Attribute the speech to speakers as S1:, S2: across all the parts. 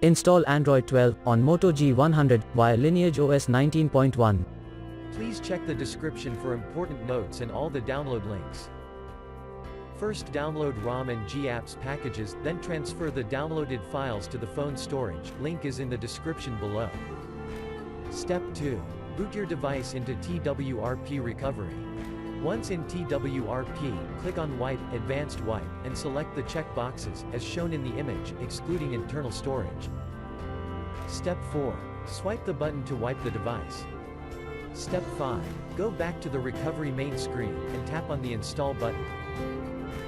S1: Install Android 12 on Moto G100 via LineageOS 19.1.
S2: Please check the description for important notes and all the download links. First download ROM and GApps packages, then transfer the downloaded files to the phone storage, link is in the description below. Step 2. Boot your device into Twrp recovery. Once in Twrp, click on Wipe, Advanced Wipe, and select the check boxes, as shown in the image, excluding internal storage. Step 4. Swipe the button to wipe the device. Step 5. Go back to the recovery main screen, and tap on the Install button.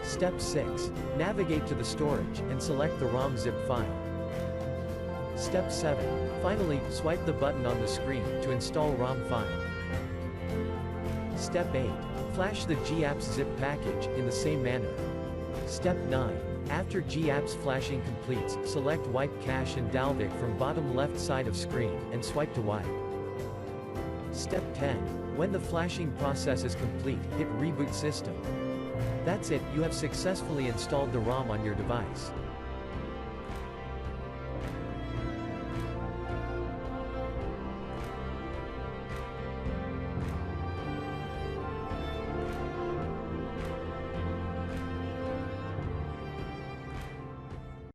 S2: Step 6. Navigate to the storage, and select the ROM zip file. Step 7. Finally, swipe the button on the screen, to install ROM file. Step 8. Flash the GApps zip package, in the same manner. Step 9. After GApps flashing completes, select Wipe Cache and Dalvik from bottom left side of screen, and swipe to wipe. Step 10. When the flashing process is complete, hit Reboot System. That's it, you have successfully installed the ROM on your device.